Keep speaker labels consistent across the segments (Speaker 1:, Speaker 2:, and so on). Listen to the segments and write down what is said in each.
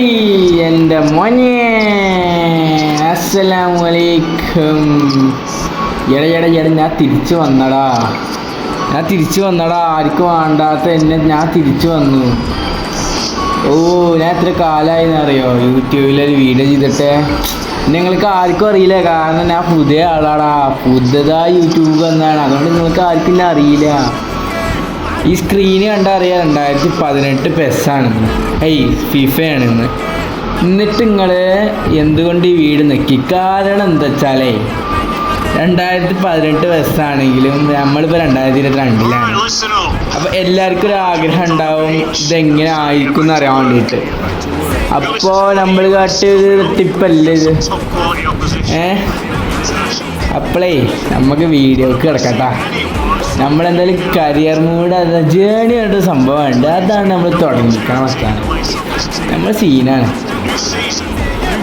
Speaker 1: എൻ്റെ മോനെ അസ്സലാമലൈക്കും. എട ഞാൻ തിരിച്ചു വന്നടാ. ആർക്കും വേണ്ടാത്ത എന്നെ ഞാൻ തിരിച്ചു വന്നു. ഞാൻ എത്ര കാലമായിന്നറിയോ യൂട്യൂബിലൊരു വീഡിയോ ചെയ്തിട്ട്. നിങ്ങൾക്ക് ആർക്കും അറിയില്ല, കാരണം ഞാൻ പുതിയ ആളാടാ. പുതുതായി യൂട്യൂബ് വന്നതാണ്, അതുകൊണ്ട് നിങ്ങൾക്ക് ആർക്കും എന്നെ അറിയില്ല. ഈ സ്ക്രീന് കണ്ടാൽ അറിയാം 2018 പെസ്സാണെന്ന്, ഫിഫയാണെന്ന്. എന്നിട്ട് നിങ്ങൾ എന്തുകൊണ്ട് ഈ വീട് നിൽക്കി? കാരണം എന്താ വെച്ചാലേ 2018 പെസ്സാണെങ്കിലും നമ്മളിപ്പോൾ 2022-ലാണ്. അപ്പോൾ എല്ലാവർക്കും ഒരു ആഗ്രഹം ഉണ്ടാവും ഇതെങ്ങനെ ആയിരിക്കും എന്ന് അറിയാൻ വേണ്ടിയിട്ട്. അപ്പോൾ നമ്മൾ കാട്ടിയൊരു ടിപ്പല്ലേ ഇത്. അപ്പോളേ നമുക്ക് വീഡിയോക്ക് കിടക്കട്ടാ. നമ്മളെന്തായാലും കരിയർ മൂഡ് ജേണി ആയിട്ട് സംഭവമുണ്ട്, അതാണ് നമ്മൾ തുടങ്ങിക്കാൻ വെക്കാണ്. നമ്മൾ സീനാണ്.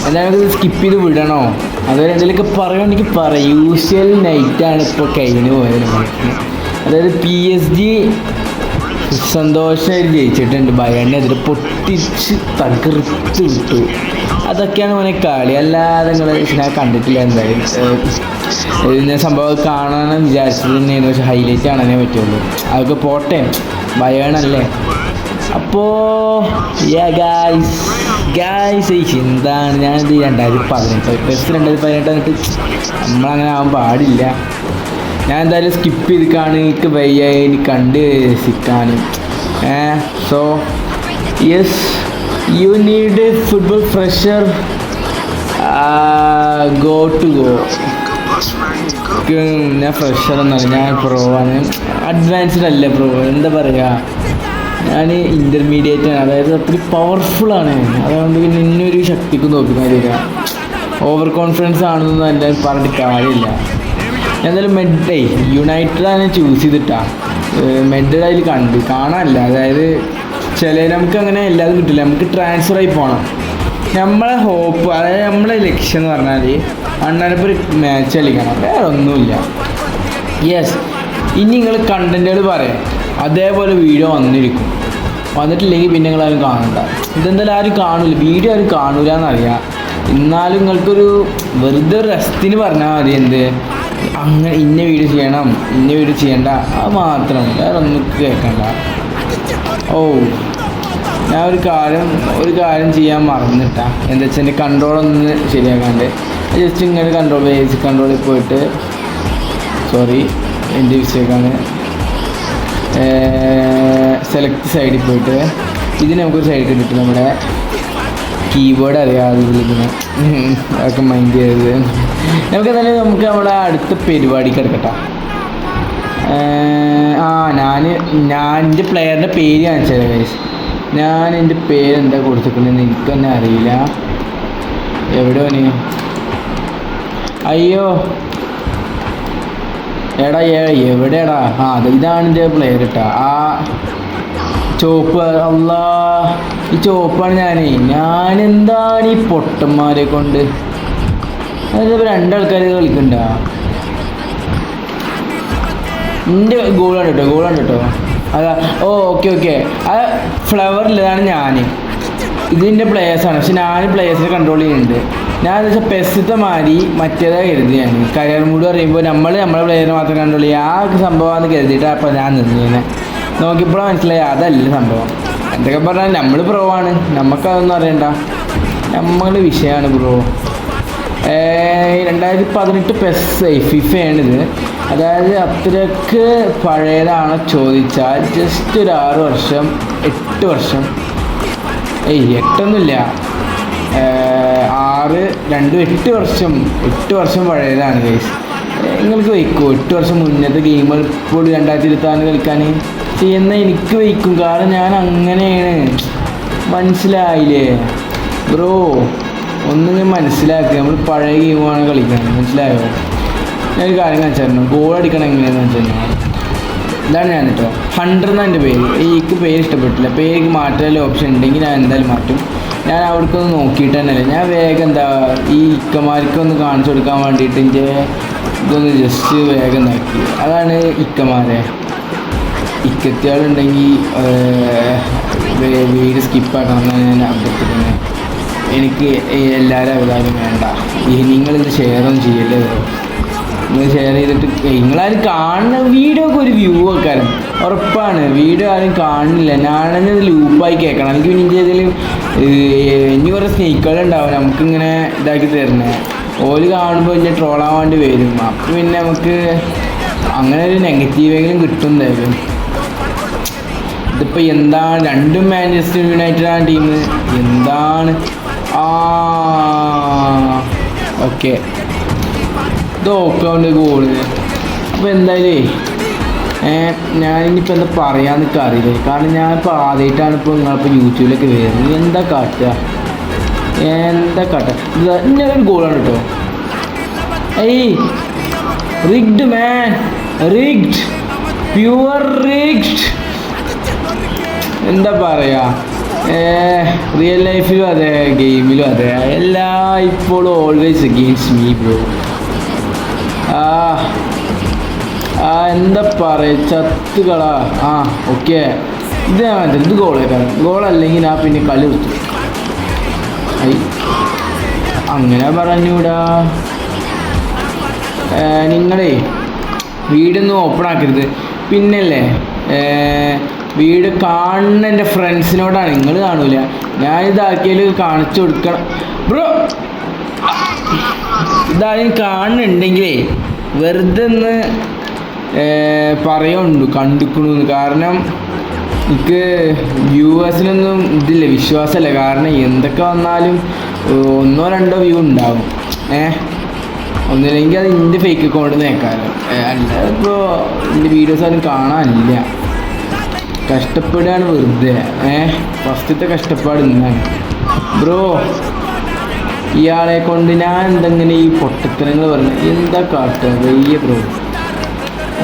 Speaker 1: എന്തായാലും ഇത് സ്കിപ്പ് ചെയ്ത് വിടണോ? അതുപോലെ എന്തെങ്കിലുമൊക്കെ പറയുകയാണെങ്കിൽ പറയാം. യൂഷ്വൽ നൈറ്റാണ് ഇപ്പോൾ കഴിഞ്ഞ് പോയത് നമ്മൾക്ക്. അതായത് PSG സന്തോഷമായിട്ട് ജയിച്ചിട്ടുണ്ട്, ബയണിനെതിരെ പൊട്ടിച്ച് തകർത്ത് വിട്ടു. അതൊക്കെയാണ് മോനെ കളി, അല്ലാതെ നിങ്ങൾ ഞാൻ കണ്ടിട്ടില്ല. എന്തായാലും ഇതിൻ്റെ സംഭവം കാണാനും വിചാരിച്ചത് തന്നെയാണ്, പക്ഷെ ഹൈലൈറ്റ് കാണാനേ പറ്റുള്ളൂ. അതൊക്കെ പോട്ടെ, ബയണല്ലേ. അപ്പോൾ ഗായ്സ് എന്താണ് ഞാനിത് 2018 പെസ് 2018 എന്നിട്ട് നമ്മളങ്ങനെ ആവാൻ പാടില്ല. ഞാൻ എന്തായാലും സ്കിപ്പ് ചെയ്ത് എനിക്ക് വയ്യ, എനിക്ക് കണ്ട് രസിക്കാനും. So yes, you need football fresher, go. ഞാൻ ഫ്രഷർ എന്നല്ല, ഞാൻ പ്രോ ആണ്. അഡ്വാൻസ്ഡ് അല്ല പ്രോ, എന്താ പറയുക, ഞാൻ ഇൻ്റർമീഡിയറ്റ് ആണ്. അതായത് അത്ര പവർഫുള്ളാണ്. അതുകൊണ്ട് പിന്നെ ഇന്നൊരു ശക്തിക്ക് നോക്കുന്നതില്ല. ഓവർ കോൺഫിഡൻസ് ആണെന്നൊന്നും എൻ്റെ പറഞ്ഞിട്ട് കാര്യമില്ല. എന്തായാലും യുണൈറ്റഡാണ് ചൂസ് ചെയ്തിട്ടാ. മെഡ് അതിൽ കാണാനില്ല. അതായത് നമുക്ക് അങ്ങനെ എല്ലാതും കിട്ടില്ല, നമുക്ക് ട്രാൻസ്ഫറായി പോകണം. നമ്മളെ ഹോപ്പ്, അതായത് നമ്മളെ ലക്ഷ്യം എന്ന് പറഞ്ഞാൽ അണ്ണനപ്പോൾ ഒരു മാച്ച് കളിക്കണം, വേറെ ഒന്നുമില്ല. യെസ്, ഇനി നിങ്ങൾ കണ്ടൻറ്റുകൾ പറയാം, അതേപോലെ വീഡിയോ വന്നിട്ടില്ലെങ്കിൽ പിന്നെ നിങ്ങളാരും കാണണ്ട. ഇതെന്തായാലും ആരും കാണില്ല, വീഡിയോ ആരും കാണൂല എന്നറിയാം. എന്നാലും നിങ്ങൾക്കൊരു വെറുതെ ഒരു രസത്തിന് പറഞ്ഞാൽ മതി. അങ്ങനെ ഇന്ന വീഡിയോ ചെയ്യണം, ഇന്ന വീഡിയോ ചെയ്യണ്ട, അത് മാത്രം, വേറെ ഒന്നും കേൾക്കണ്ട. ഞാൻ ഒരു കാര്യം ചെയ്യാൻ മറന്നിട്ടാ. എന്താ വെച്ചാൽ എൻ്റെ കൺട്രോളൊന്ന് ശരിയാക്കാണ്ട് ജസ്റ്റ് ഇങ്ങനെ ബേസിക് കൺട്രോളിൽ പോയിട്ട്, സോറി എൻ്റെ മിസ്റ്റേക്കാണ്, സെലക്ട് സൈഡിൽ പോയിട്ട് ഇതിന് നമുക്കൊരു സൈഡ് കിട്ടിയിട്ട് നമ്മുടെ കീബോർഡ് അറിയാതെ വിളിക്കുന്നത്, അതൊക്കെ മൈൻഡ് ചെയ്തത്. നമുക്ക് നമ്മുടെ അടുത്ത പരിപാടി കിടക്കട്ടെ. ഞാൻ എൻ്റെ പ്ലെയറിൻ്റെ പേര് കാണിച്ചത് ഗൈസ്. ഞാൻ എൻ്റെ പേര് എന്താ കൊടുത്തിട്ടുണ്ടെന്ന് എനിക്ക് തന്നെ അറിയില്ല. എവിടെയാണ്? അയ്യോ എവിടെയാടാ? ഇതാണ് എൻ്റെ പ്ലെയർ കേട്ടാ. ചോപ്പ്. ഈ ചോപ്പാണ് ഞാനെന്താണ് ഈ പൊട്ടന്മാരെ കൊണ്ട്. അതിപ്പോൾ രണ്ടാൾക്കാർ കളിക്കണ്ട. എൻ്റെ ഗോൾ കണ്ടിട്ടോ. അതാ. ഓക്കെ. ആ ഫ്ലവറിലാണ് ഞാൻ. ഇതിൻ്റെ പ്ലേയേഴ്സാണ്, പക്ഷെ ഞാൻ പ്ലേയേഴ്സിനെ കൺട്രോൾ ചെയ്യുന്നുണ്ട്. ഞാൻ എന്താ വെച്ചാൽ പെസ്സത്തെ മാറി മറ്റേതാണ് കരുതി. ഞാൻ കരിയർ മൂഡ് പറയുമ്പോൾ നമ്മളെ പ്ലെയറിനെ മാത്രം കൺട്രോൾ ചെയ്യുക, ആ സംഭവമാണെന്ന് കരുതിയിട്ടാണ് അപ്പോൾ ഞാൻ നിന്നേനെ. നോക്കിയപ്പോഴാണ് മനസ്സിലായി അതല്ല സംഭവം. എന്തൊക്കെ പറഞ്ഞാൽ നമ്മൾ പ്രോ ആണ്, നമുക്കതൊന്നും അറിയണ്ട, നമ്മൾ വിഷയമാണ് പ്രോ. 2018 പെസ് ഫിഫയാണിത്. അതായത് അത്രയ്ക്ക് പഴയതാണോ ചോദിച്ചാൽ ജസ്റ്റ് ഒരു 8 വർഷം 8 വർഷം പഴയതാണ് ഗൈസ്. നിങ്ങൾക്ക് വയ്ക്കുമോ 8 വർഷം മുന്നത്തെ ഗെയിമുകൾ ഇപ്പോൾ 2024 കളിക്കാൻ? ചെയ്യുന്ന എനിക്ക് വയ്ക്കും, കാരണം ഞാൻ അങ്ങനെയാണ്. മനസ്സിലായില്ലേ ബ്രോ? ഒന്നും മനസ്സിലാക്കുക, നമ്മൾ പഴയ ഗെയിമാണ് കളിക്കുന്നത്, മനസ്സിലായോ? ഞാനൊരു കാര്യം കാണിച്ചായിരുന്നു, ഗോൾ അടിക്കണം എങ്ങനെയാണെന്ന് വെച്ചാൽ ഇതാണ് ഞാൻ കേട്ടോ. 100 എന്നാണ് എൻ്റെ പേര്. എനിക്ക് പേര് ഇഷ്ടപ്പെട്ടില്ല, പേര് മാറ്റാനുള്ള ഓപ്ഷൻ ഉണ്ടെങ്കിൽ ഞാൻ എന്തായാലും മാറ്റും. ഞാൻ അവിടേക്കൊന്ന് നോക്കിയിട്ട് തന്നെയല്ല, ഞാൻ വേഗം ഈ ഇക്കമാർക്കൊന്ന് കാണിച്ചു കൊടുക്കാൻ വേണ്ടിയിട്ട് എൻ്റെ ഇതൊന്ന് ജസ്റ്റ് വേഗം നോക്കി. അതാണ് ഇക്കമാരെ. ഇക്കത്തിയാളുണ്ടെങ്കിൽ വീട് സ്കിപ്പാക്കണം എന്നാണ് ഞാൻ അഭ്യർത്ഥിക്കുന്നത്. എനിക്ക് എല്ലാവരും അഭിപ്രായം വേണ്ട, നിങ്ങളിത് ഷെയറൊന്നും ചെയ്യല്ലേ ബ്രോ. നിങ്ങൾ ഷെയർ ചെയ്തിട്ട് നിങ്ങളാരും കാണുന്ന വീഡിയോ ഒക്കെ ഒരു വ്യൂ വെക്കാനും ഉറപ്പാണ്. വീഡിയോ ആരും കാണുന്നില്ല, ഞാനെന്നത് ലൂപ്പായി കേൾക്കണം. എനിക്ക് പിന്നെ ചെയ്താലും ഇനി കുറേ സ്നേഹികളുണ്ടാവും നമുക്കിങ്ങനെ ഇതാക്കി തരണേ. ഓല് കാണുമ്പോൾ ഇനി ട്രോളാൻ വേണ്ടി വരും. അപ്പം പിന്നെ നമുക്ക് അങ്ങനെ ഒരു നെഗറ്റീവെങ്കിലും കിട്ടും എന്തായാലും. ഇതിപ്പോൾ എന്താണ്, രണ്ടും മാഞ്ചസ്റ്റർ യുണൈറ്റഡാണ് ടീം. എന്താണ് ഓക്കെ ഇതൊക്കെ ഗോള്. അപ്പോൾ എന്തായാലും ഞാനിനിപ്പോൾ എന്താ പറയാമെന്നൊക്കെ അറിയില്ല. കാരണം ഞാനിപ്പോൾ ആദ്യമായിട്ടാണ് ഇപ്പോൾ നിങ്ങളിപ്പോൾ യൂട്യൂബിലൊക്കെ വരുന്നത്. എന്താ കാട്ടുക ഇങ്ങനൊരു ഗോളാണ് കേട്ടോ. റിഗ്ഡ് മാൻ, റിഗ്ഡ്, പ്യുവർ റിഗ്ഡ്. എന്താ പറയുക, റിയൽ ലൈഫിലും അതെ ഗെയിമിലും അതെ, ഇപ്പോഴും ഓൾവേസ് അഗെയിൻസ്റ്റ് മീ ബ്രോ. എന്താ പറയുക, ചത്തുകളാ. ഓക്കെ ഇത് ഞാൻ ഇത് ഗോളേക്കാണ്. ഗോളല്ലെങ്കിൽ ഞാൻ പിന്നെ കളി നിർത്തും. അങ്ങനെ പറഞ്ഞൂടാ. നിങ്ങളെ വീടൊന്നും ഓപ്പൺ ആക്കരുത്. പിന്നല്ലേ വീട് കാണുന്ന എൻ്റെ ഫ്രണ്ട്സിനോടാണ്, നിങ്ങൾ കാണൂല. ഞാനിതാക്കിയാൽ കാണിച്ചു കൊടുക്കണം ബ്രോ. ഇതാരും കാണുന്നുണ്ടെങ്കിലേ വെറുതെ ഒന്ന് പറയുന്നുണ്ട് കണ്ടിക്കണമെന്ന്. കാരണം എനിക്ക് വ്യൂവേഴ്സിനൊന്നും ഇതില്ല, വിശ്വാസമല്ല. കാരണം എന്തൊക്കെ വന്നാലും 1-2 വ്യൂ ഉണ്ടാവും. ഒന്നില്ലെങ്കിൽ അത് എൻ്റെ ഫേക്ക് അക്കൗണ്ട് നേക്കാലോ. അല്ലാതെ ഇപ്പോൾ എൻ്റെ വീഡിയോസ് ആരും കാണാനില്ല. കഷ്ടപ്പെടുകയാണ് വെറുതെ. ഫസ്റ്റത്തെ കഷ്ടപ്പാട് ഇന്നാണ് ബ്രോ. ഇയാളെ കൊണ്ട് ഞാൻ എന്തെങ്ങനെ ഈ പൊട്ടത്തരങ്ങൾ പറഞ്ഞത് എന്താ കാട്ടുക വയ്യ ബ്രോ.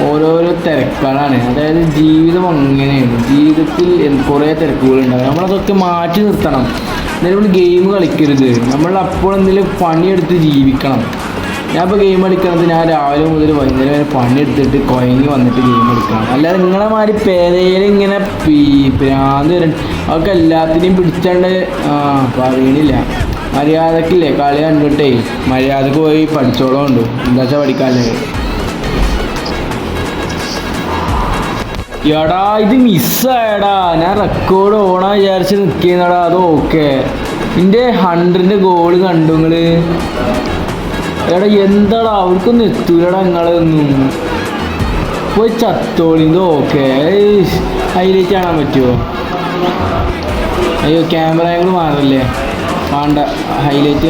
Speaker 1: ഓരോരോ തിരക്കുകളാണ്. അതായത് ജീവിതം അങ്ങനെയാണ്. ജീവിതത്തിൽ കുറേ തിരക്കുകളുണ്ടാകും. നമ്മളതൊക്കെ മാറ്റി നിർത്തണം. നമ്മൾ ഗെയിം കളിക്കരുത്. നമ്മൾ അപ്പോൾ എന്തെങ്കിലും പണിയെടുത്ത് ജീവിക്കണം. ഞാൻ ഇപ്പോൾ ഗെയിം കളിക്കണത് ഞാൻ രാവിലെ മുതൽ വൈകുന്നേരം വരെ പണിയെടുത്തിട്ട് കുഴങ്ങി വന്നിട്ട് ഗെയിം കളിക്കണം. അല്ലാതെ നിങ്ങളെ മാതിരി പേരയിൽ ഇങ്ങനെ ഭ്രാന്ത് വരും. അതൊക്കെ എല്ലാത്തിനെയും പിടിച്ചാണ്ട് പറയണില്ല. മര്യാദക്കില്ലേ കളി കണ്ടിട്ടേ മര്യാദക്ക് പോയി പഠിച്ചോളം ഉണ്ട്. എന്താ വെച്ചാൽ പഠിക്കാല്ലേ. എടാ ഇത് മിസ്സായടാ. ഞാൻ റെക്കോർഡ് ഓണാ വിചാരിച്ച് നിൽക്കുന്നടാ. അത് ഓക്കെ. എൻ്റെ 100ൻ്റെ ഗോള് കണ്ടു നിങ്ങള്. എടാ എന്താടാ അവർക്കൊന്നും എത്തൂലടാ നിങ്ങളൊന്നും. പോയി ചത്തോളി. ഇത് ഓക്കെ. ഹൈലൈറ്റ് കാണാൻ പറ്റുമോ? അയ്യോ ക്യാമറ ആംഗിൾ മാറില്ലേ? വേണ്ട. ഹൈലൈറ്റ്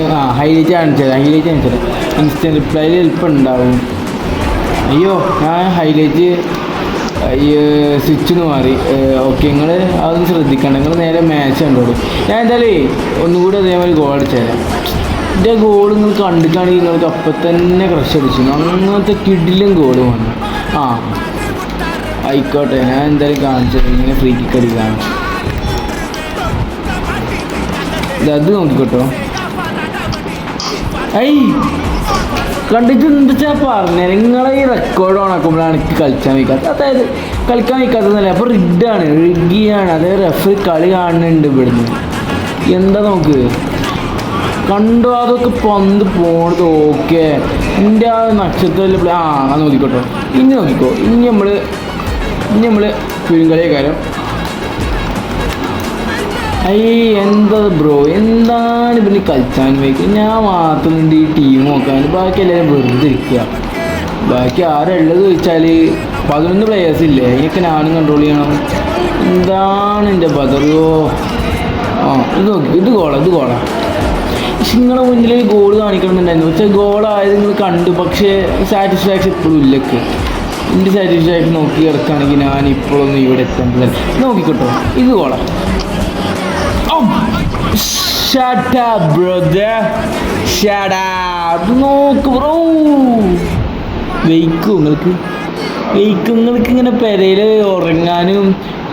Speaker 1: കാണിച്ചത് ഇൻസ്റ്റൻറ്റ് റിപ്ലൈയിൽ എളുപ്പം ഉണ്ടാവും. അയ്യോ ഞാൻ ഹൈലൈറ്റ് സ്വിച്ചിന് മാറി. ഓക്കെ നിങ്ങൾ അതൊന്നും ശ്രദ്ധിക്കണ്ട. നിങ്ങൾ നേരെ മാച്ച് കണ്ടോളൂ. ഞാൻ എന്തായാലും ഒന്നുകൂടി അതേമാതിരി ഗോൾ അടിച്ചുതരാം. എൻ്റെ ഗോൾ നിങ്ങൾ കണ്ടിട്ടാണെങ്കിൽ നിങ്ങൾക്ക് അപ്പം തന്നെ ക്രഷ് അടിച്ചു. അങ്ങനത്തെ കിടിലും ഗോള് വന്നു. ആയിക്കോട്ടെ ഞാൻ എന്തായാലും കാണിച്ചത് ഇങ്ങനെ ഫ്രീ കിക്ക് അടിക്കാണ്. അത് നോക്കിക്കോട്ടോ. കണ്ടിട്ട് എന്താ പറഞ്ഞത്, നിങ്ങളെ ഈ റെക്കോർഡ് ഓണാക്കുമ്പോഴാണ് എനിക്ക് കളിക്കാൻ വയ്ക്കാത്തത്. അതായത് കളിക്കാൻ വയ്ക്കാത്തതല്ല, അപ്പോൾ റിഗ്ഗിയാണ്. അതായത് റെഫറി കളി കാണുന്നുണ്ട് ഇവിടുന്ന്. എന്താ നോക്ക് കണ്ടോ, അതൊക്കെ പന്ത് പോണത്. ഓക്കെ എൻ്റെ ആ നക്ഷത്രത്തിൽ അത് നോക്കിക്കോട്ടോ. ഇനി നോക്കിക്കോ. ഇനി നമ്മൾ പുലിങ്കളിയേക്കാരം. എന്താ ബ്രോ, എന്താണ് ഇവന് കളിച്ചാൻ വയ്ക്കുക? ഞാൻ മാത്രമുണ്ട് ഈ ടീം നോക്കാൻ. ബാക്കി എല്ലാവരും വെറുതെ ഇരിക്കുക. ബാക്കി ആരുള്ളത് ചോദിച്ചാൽ 11 പ്ലെയേഴ്സ് ഇല്ലേ, ഇതിനൊക്കെ ഞാനും കൺട്രോൾ ചെയ്യണം. എന്താണ് എൻ്റെ ബദറിയോ? ഇത് നോക്കി. ഇത് ഗോളാ. പക്ഷെ നിങ്ങളെ മുന്നിൽ ഗോൾ കാണിക്കണമെന്നുണ്ടായിരുന്നു. പക്ഷേ ഗോളായത് നിങ്ങൾ കണ്ടു. പക്ഷേ സാറ്റിസ്ഫാക്ഷൻ ഇപ്പോഴും ഇല്ലക്ക്. എൻ്റെ സാറ്റിസ്ഫാക്ഷൻ നോക്കി കിടക്കുകയാണെങ്കിൽ ഞാൻ ഇപ്പോഴൊന്നും ഇവിടെ എത്തേണ്ടതല്ല. നോക്കിക്കോട്ടോ. ഇത് ഗോളാ. Shut up, brother. Shut up. നോക്ക് ബ്രോ. നിങ്ങൾക്ക് ഇങ്ങനെ പെരയിൽ ഉറങ്ങാനും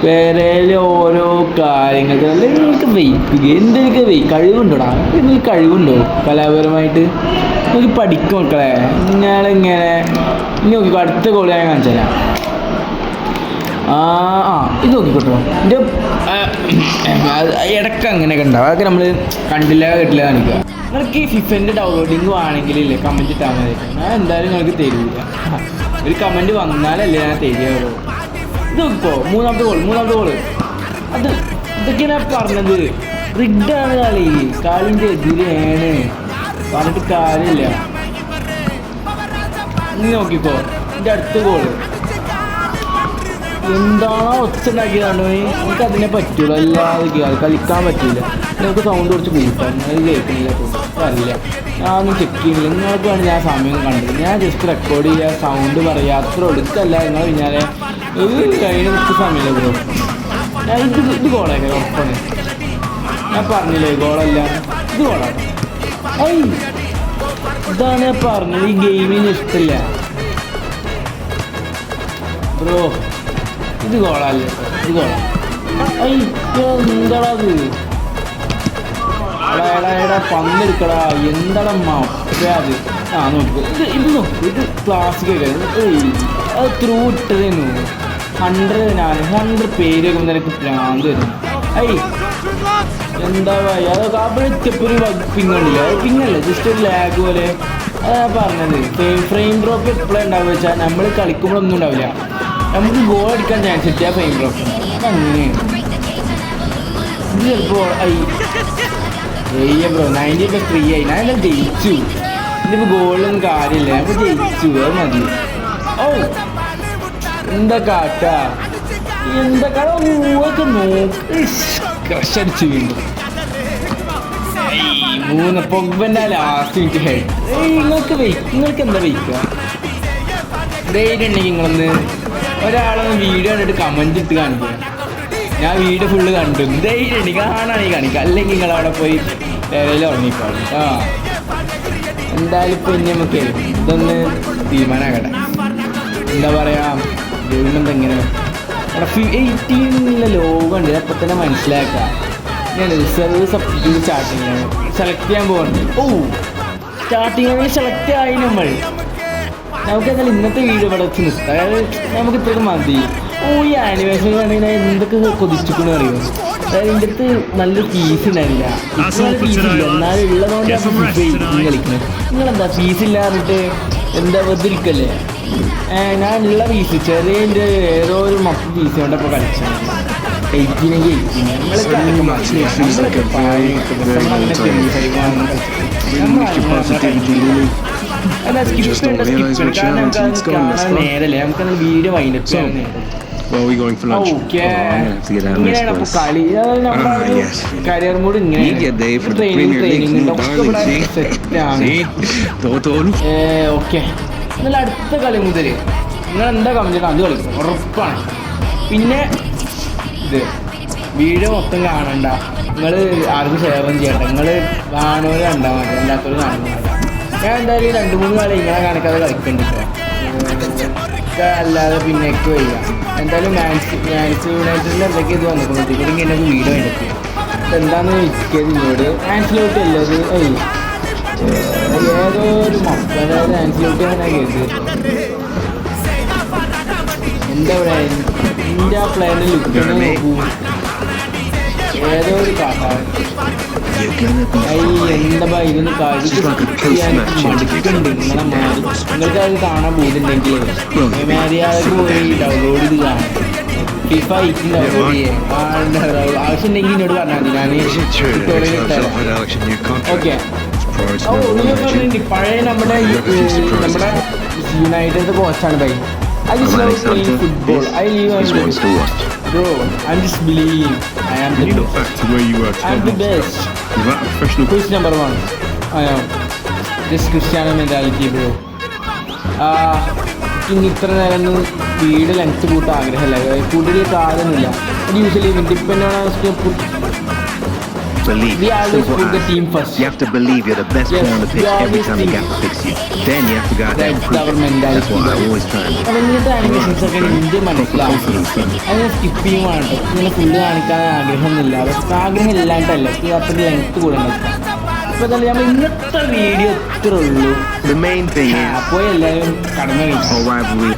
Speaker 1: പെരയിൽ ഓരോ കാര്യങ്ങൾക്ക് അല്ലെ നിങ്ങൾക്ക് വയ്ക്കുക. എന്തൊക്കെ കഴിവുണ്ടോടാ? നിങ്ങൾക്ക് കഴിവുണ്ടോ കലാപരമായിട്ട്? നിങ്ങൾക്ക് പഠിക്കും മക്കളെ. നിങ്ങളിങ്ങനെ നോക്കിക്കോ. അടുത്ത ഗോൾ ഞാൻ കാണിച്ചു തരാം. ഇത് നോക്കിക്കോട്ടോ എൻ്റെ ഇടയ്ക്ക് അങ്ങനെയൊക്കെ ഉണ്ടാവും. അതൊക്കെ നമ്മൾ കണ്ടില്ല കേട്ടില്ല കാണിക്കുക. നിങ്ങൾക്ക് ഈ ഫിഫൻ്റെ ഡൗൺലോഡിങ് വേണമെങ്കിലില്ലേ കമൻറ്റ് ഇട്ടാൽ മതി. ഞാൻ എന്തായാലും നിങ്ങൾക്ക് തരില്ല. ഒരു കമൻറ്റ് വന്നാലല്ലേ ഞാൻ തരികയുള്ളൂ. ഇത് നോക്കിക്കോ മൂന്നാമത്തെ ഗോള് അത് ഇതൊക്കെയാണ് പറഞ്ഞത്. റിഗ്ഡാണ് കളിൻ്റെ എതിരെയാണ് പറഞ്ഞിട്ട് കാര്യമില്ല. നീ നോക്കിക്കോ എൻ്റെ അടുത്ത ഗോള് എന്താണോ ഒച്ച ഉണ്ടാക്കിയതാണ്. നമുക്ക് അതിനെ പറ്റുള്ളൂ, അല്ലാതെ കളിക്കാൻ പറ്റില്ല. നമുക്ക് സൗണ്ട് കുറച്ച് കൂട്ടാൻ അത് കേൾക്കുന്നില്ല അറിയില്ല. ഞാനൊന്നും ചെക്ക് ചെയ്യുന്നില്ല. നിങ്ങൾക്കാണ് ഞാൻ സമയം കണ്ടത്. ഞാൻ ജസ്റ്റ് റെക്കോർഡ് ചെയ്യുക, സൗണ്ട് പറയുക, അത്ര ഒടുക്കല്ല. നിങ്ങൾ പിന്നാലെ കഴിഞ്ഞ സമയമില്ല ബ്രോ. ഞാൻ ഇത് ഗോളാക്കാം ഉറപ്പാണ്. ഞാൻ പറഞ്ഞില്ലേ ഗോളല്ല, ഇത് ഗോളാണ്. ഇതാണ് ഞാൻ പറഞ്ഞത്. ഈ ഗെയിമിന് ഇഷ്ടമില്ല ബ്രോ. ഇത് ഗോളല്ലേ, ഇത് ഗോളാ. എന്താടാ അത്? എടാ പന്തെടുക്കടാ. എന്താടാ അത്? നോക്കൂ ഇത് നോക്കൂ. ഇത് ക്ലാസിക് അത് ത്രൂ ഇട്ടതേന്നു 100 പേര് വെക്കുമ്പോൾ എനിക്ക് ഭ്രാന്ത് വരും. എന്താ പറയുക, അതൊക്കെ അവിടെ എത്തിയപ്പോൾ ഒരു പിങ്ങുണ്ടില്ല. അത് പിങ്ങല്ല, ജസ്റ്റ് ഒരു ലാഗ് പോലെ. അതാ പറഞ്ഞത്. ഫ്രെയിം ഡ്രോപ്പ് എപ്പോഴും ഉണ്ടാവുക വെച്ചാൽ നമ്മൾ കളിക്കുമ്പോഴൊന്നും ഉണ്ടാവില്ല. നമുക്ക് ഗോൾ അടിക്കാൻ ചാൻസ് കിട്ടിയ ഫ്രെയിം ഡ്രോപ്പ് അതങ്ങനെയാണ്. ഇത് ചിലപ്പോൾ ബ്രോ 90+3 ആയി. ഞാനെല്ലാം ജയിച്ചു. ഇതിപ്പോൾ ഗോളിലൊന്നും കാര്യമില്ല. നമ്മൾ ജയിച്ചു, അത് മതി. എന്താ കാട്ടാ, എന്താ കാ ഒക്കെ നോക്കി ക്രഷടിച്ചു വീണ്ടും. 3 പൊഗ്ബൻ്റെ ലാസ്റ്റ് മിനിറ്റ് ഹെഡ്. നിങ്ങൾക്ക് എന്താ വയ്ക്കുക? ധൈര്യം ഉണ്ടെങ്കിൽ നിങ്ങളൊന്ന് ഒരാളൊന്ന് വീഡിയോ കണ്ടിട്ട് കമൻറ്റ് ഇട്ട് കാണിക്കുക. ഞാൻ വീഡിയോ ഫുള്ള് കണ്ടു. ധൈര്യം ഉണ്ടെങ്കിൽ കാണാണെങ്കിൽ കാണിക്കുക. അല്ലെങ്കിൽ നിങ്ങളവിടെ പോയി വേറെ ഉറങ്ങിക്കോളും. എന്തായാലും ഇപ്പം ഇനി നമുക്ക് ഇതൊന്ന് തീരുമാനമാകട്ടെ. എന്താ പറയുക, ഗെയിമെന്താ ഇങ്ങനെ 18 ലോകമുണ്ട്. അപ്പം തന്നെ മനസ്സിലാക്കാം. ഞാൻ റിസർവ് സബ്സ്റ്റിറ്റ്യൂട്ട് സ്റ്റാർട്ടിങ്ങാണ് സെലക്ട് ചെയ്യാൻ പോകുന്നുണ്ട്. സ്റ്റാർട്ടിങ് സെലക്ട് ആയി നമ്മൾ. നമുക്ക് എന്തായാലും ഇന്നത്തെ വീഡിയോ ഇവിടെ വെച്ച് നിർത്താം. അതായത് നമുക്ക് ഇത്രയൊക്കെ മതി. ഈ ആനിവേഴ്സറി ആണെങ്കിൽ ഞാൻ എന്തൊക്കെ കൊതിച്ചിട്ടെന്ന് അറിയുമോ? അതായത് എൻ്റെ അടുത്ത് നല്ലൊരു ഫീസ് ഉണ്ടായില്ല. ഇപ്പം ഫീസ് ഇല്ല, എന്നാലും ഉള്ളതുകൊണ്ടാണ് കളിക്കുന്നത്. നിങ്ങളെന്താ ഫീസ് ഇല്ല പറഞ്ഞിട്ട് എന്താ വെറുതെ ഇരിക്കല്ലേ? ഞാനുള്ള ഫീസ് ചെറിയ ഏതോ ഒരു മപ്പ് ഫീസ് കൊണ്ടപ്പോൾ കളിച്ചാൽ 18 നേരല്ലേ നമുക്ക് വീഡിയോ വൈകിട്ട് കരിയർ മൂഡ് ഇങ്ങനെ ഓക്കെ. എന്നാൽ അടുത്ത കളി മുതൽ നിങ്ങൾ എന്താ കമന്റ് അത് കളിക്കും ഉറപ്പാണ്. പിന്നെ ഇത് വീഡിയോ മൊത്തം കാണണ്ട, നിങ്ങൾ ആർക്കും ഷെയറും ചെയ്യണ്ട. നിങ്ങൾ കാണുന്നവർ കണ്ടാൽ മതി, അല്ലാത്തവർ കാണുന്നില്ല. ഞാൻ എന്തായാലും 2-3 കളി ഇങ്ങനെ കാണിക്കാതെ കളിക്കണ്ടിട്ടോ. അല്ലാതെ പിന്നേക്ക് വയ്യ. എന്തായാലും മാൻസ് യുണൈറ്റഡിൽ എന്തൊക്കെ ഇത് വന്നിട്ടുണ്ടെങ്കിൽ ഇങ്ങനെ വീഡിയോ എടുക്കുക. എന്താണെന്ന് ചോദിച്ചത് ഇങ്ങോട്ട് മാൻസിലോട്ട് അല്ലത് ഏതോ ഒരു മക്കൾ മാൻസിലോട്ട് അങ്ങനെ കേട്ടു. എന്താ ഇവിടെ ഇന്ത്യ പ്ലെയറിൻ്റെ ലുക്കിനെ നോക്കൂ. ഏതോ ഒരു കാട്ടാണ്. എന്താ ഇതൊന്ന് ചെയ്യാൻ മടുക്കുന്നുണ്ട്. നിങ്ങളെ മാറി നിങ്ങൾക്ക് അത് കാണാൻ പോകുന്നുണ്ടെങ്കിൽ മര്യാദക്ക് പോയി ഡൗൺലോഡ് ചെയ്ത് കാണാം. FIFA 18 ഡൗൺലോഡ് ചെയ്യാൻ ആവശ്യമുണ്ടെങ്കിൽ എന്നോട് പറഞ്ഞാൽ മതി. ഞാൻ ഓക്കെ. പറഞ്ഞിട്ടുണ്ട് പഴയ നമ്മുടെ യുണൈറ്റഡ് കോച്ചാണ് bye. I just love playing football. I live on it. Bro, I'm just believing I am the best.
Speaker 2: Back to where you were.
Speaker 1: I'm the best.
Speaker 2: Without a professional.
Speaker 1: Who's number 1? I am. This Cristiano mentality, bro. ഇനി ഇത്ര നേരം വീട് length കൂട്ടാൻ ആഗ്രഹമില്ല. കൂടുതൽ കാര്യമൊന്നുമില്ല. Usually depend
Speaker 3: Believe.
Speaker 1: We always put the team first.
Speaker 3: You have to believe you're the best player on the pitch every time the gap fix you. Then you have to go out there and prove it. That's what I always try.
Speaker 1: ഇങ്ങനത്തെ ആനിമേഷൻസൊക്കെ India മനസ്സിലാവും. അങ്ങനെ skip ചെയ്യുവാണ്. ഇങ്ങനെ full കാണിക്കാൻ ആഗ്രഹമൊന്നുമില്ല. പക്ഷെ ആഗ്രഹം ഇല്ലാണ്ടല്ല അത്ര length കൂടെ ഉണ്ടാക്കാം. അപ്പോൾ തന്നെ നമ്മൾ ഇന്നത്തെ വീഡിയോ ഇത്രേ ഉള്ളൂ.
Speaker 3: The main thing is
Speaker 1: അപ്പോൾ എല്ലാവരും കടന്നു കഴിക്കും.
Speaker 3: our rivalry.